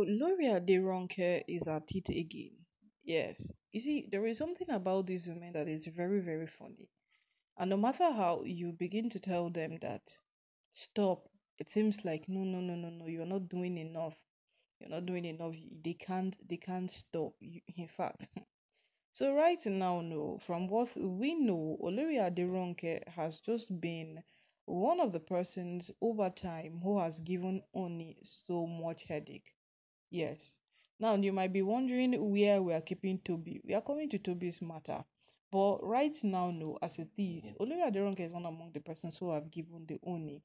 Loria de Ronke is at it again. Yes. You see, there is something about these women that is very, very funny. And no matter how you begin to tell them that stop, it seems like no, no, no, no, no, you're not doing enough. You're not doing enough. They can't stop. In fact. So right now, no, from what we know, Olori Aderonke has just been one of the persons over time who has given Oni so much headache. Yes. Now you might be wondering where we are keeping Toby. We are coming to Toby's matter. But right now, no, as it is, Olori Aderonke is one among the persons who have given the Oni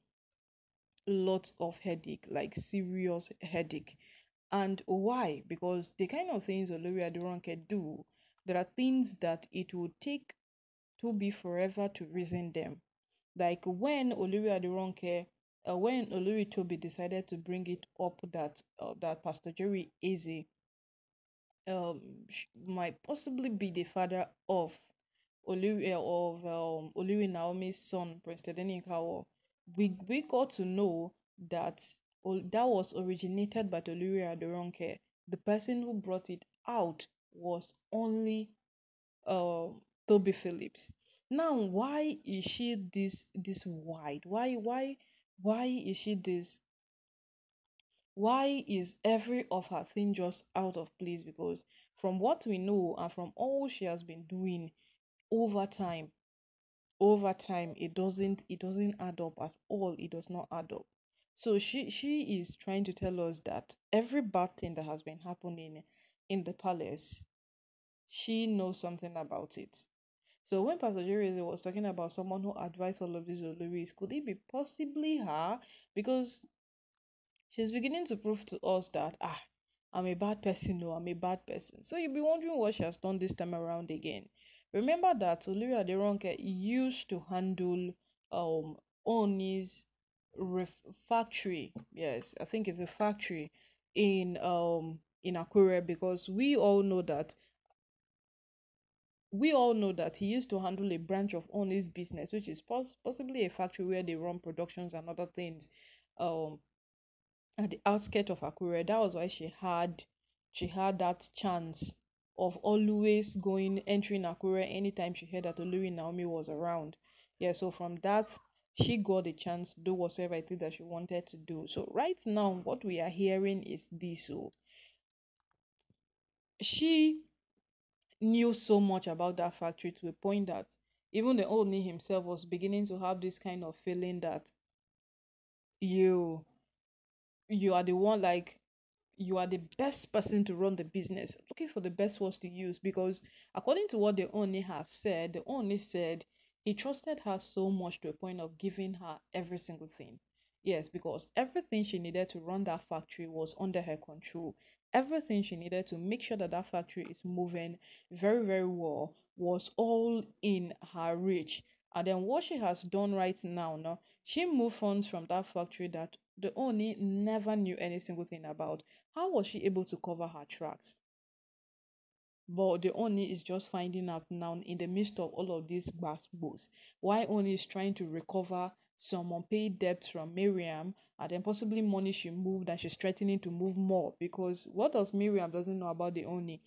lots of headache, like serious headache. And why? Because the kind of things Olori Aderonke do, there are things that it will take Toby forever to reason them. Like when Olori Toby decided to bring it up that Pastor Jerry Eze might possibly be the father of Olori Naomi's son, Prince Tedenikawa. We got to know that that was originated by Olori Adoronke. The person who brought it out was only Toby Phillips. Now, why is she this wide? Why is she this? Why is every of her thing just out of place? Because from what we know and from all she has been doing over time, it doesn't add up at all. It does not add up. So she is trying to tell us that every bad thing that has been happening in the palace, she knows something about it. So when Pastor Jerry was talking about someone who advised all of these Oloris, could it be possibly her? Because she's beginning to prove to us that I'm a bad person. No, I'm a bad person. So you'll be wondering what she has done this time around again. Remember that Olori Aderonke used to handle Oni's factory. Yes, I think it's a factory in Akure, because we all know that he used to handle a branch of Oni's business, which is possibly a factory where they run productions and other things. Um, at the outskirts of Akure. That was why she had that chance of always entering Akure anytime she heard that Olori Naomi was around. Yeah, so from that she got a chance to do whatever it is that she wanted to do. So right now what we are hearing is this. So she knew so much about that factory to a point that even the Oni himself was beginning to have this kind of feeling that you you are the one, like you are the best person to run the business, looking for the best words to use. Because according to what the Oni have said, the Oni said he trusted her so much to a point of giving her every single thing. Yes, because everything she needed to run that factory was under her control. Everything she needed to make sure that that factory is moving very, very well was all in her reach. And then what she has done right now, she moved funds from that factory that the Oni never knew any single thing about. How was she able to cover her tracks? But the Oni is just finding out now in the midst of all of these basketballs. Why Oni is trying to recover some unpaid debts from Miriam, and then possibly money she moved and she's threatening to move more. Because what does Miriam doesn't know about the Oni?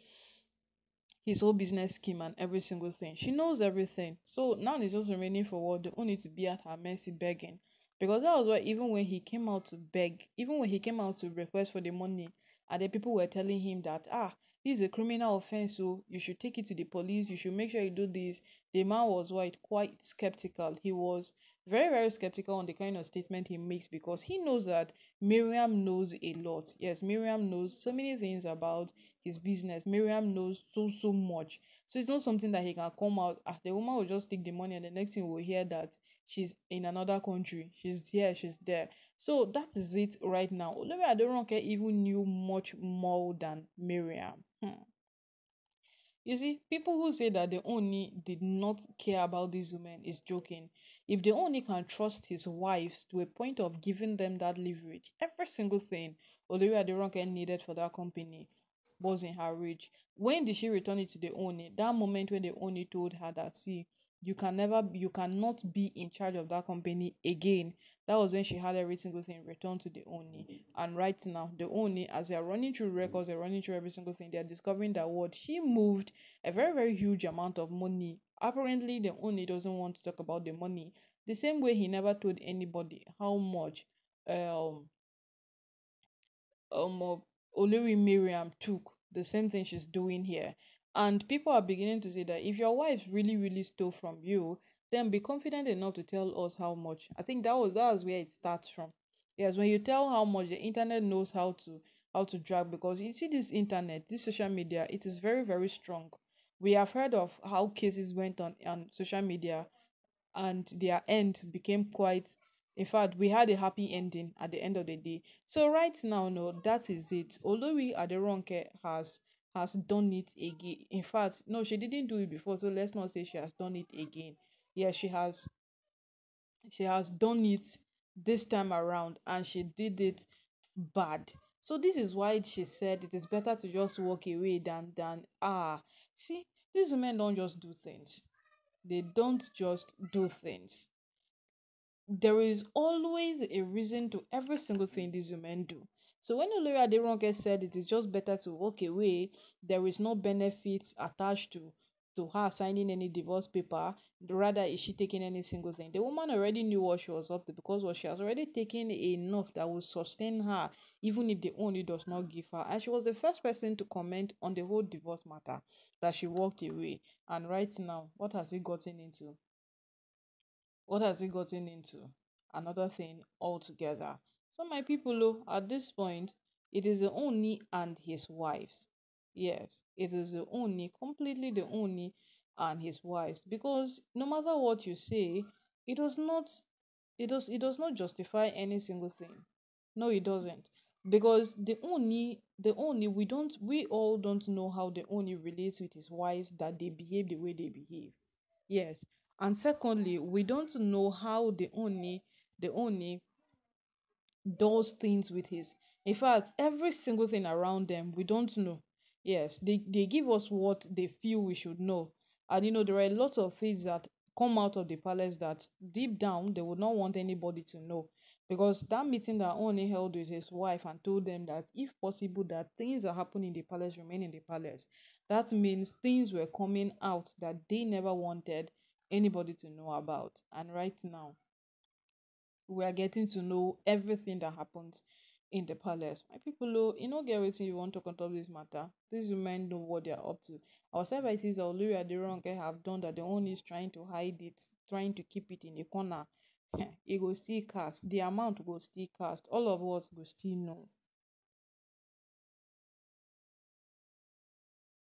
His whole business scheme and every single thing. She knows everything. So now it's just remaining for what the Oni to be at her mercy begging. Because that was why even when he came out to beg, even when he came out to request for the money, and the people were telling him that this is a criminal offense, so you should take it to the police, you should make sure you do this. The man was quite skeptical. He was very, very skeptical on the kind of statement he makes, because he knows that Miriam knows a lot. Yes, Miriam knows so many things about his business. Miriam knows so much. So it's not something that he can come out. The woman will just take the money, and the next thing we'll hear that she's in another country. She's here, she's there. So that is it right now. Olori Aderonke even knew much more than Miriam. You see, people who say that the Oni did not care about these women is joking. If the Oni can trust his wives to a point of giving them that leverage, every single thing Olori Aderonke needed for that company was in her reach. When did she return it to the Oni? That moment when the Oni told her that, see, you cannot be in charge of that company again. That was when she had every single thing returned to the Oni. And right now, the Oni, as they're running through records, they're running through every single thing, they're discovering that what she moved a very, very huge amount of money. Apparently, the Oni doesn't want to talk about the money. The same way he never told anybody how much um um Olori Miriam took. The same thing she's doing here. And people are beginning to say that if your wife really, really stole from you, then be confident enough to tell us how much. I think that was where it starts from. Yes, when you tell how much, the internet knows how to drag, because you see this internet, this social media, it is very, very strong. We have heard of how cases went on social media and their end became quite, in fact, we had a happy ending at the end of the day. So right now, no, that is it. Olori Aderonke has done it again. In fact, no, she didn't do it before, so let's not say she has done it again. Yeah, she has done it this time around, and she did it bad. So this is why she said it is better to just walk away than see, these women don't just do things. They don't just do things. There is always a reason to every single thing these women do. So when Olori Aderonke said it is just better to walk away, there is no benefits attached to her signing any divorce paper. Rather, is she taking any single thing? The woman already knew what she was up to, because what she has already taken enough that will sustain her, even if the only does not give her. And she was the first person to comment on the whole divorce matter, that she walked away. And right now, what has it gotten into? What has he gotten into? Another thing altogether. So, my people, at this point, it is the Oni and his wives. Yes, it is the Oni, completely the Oni and his wives. Because no matter what you say, it does not it does not justify any single thing. No, it doesn't. Because the Oni, we all don't know how the Oni relates with his wives, that they behave the way they behave. Yes. And secondly, we don't know how the Oni does things with his. In fact, every single thing around them, we don't know. Yes, they give us what they feel we should know. And there are a lot of things that come out of the palace that deep down they would not want anybody to know. Because that meeting that Oni held with his wife and told them that if possible that things that happen in the palace remain in the palace. That means things were coming out that they never wanted anybody to know about. And right now, we are getting to know everything that happens in the palace. My people, get wetin you want to talk on top this matter. These women know what they are up to. Whatever it is that Olori Aderonke have done, that the one is trying to hide it, trying to keep it in a corner, it go still cast. The amount go still cast. All of us go still know.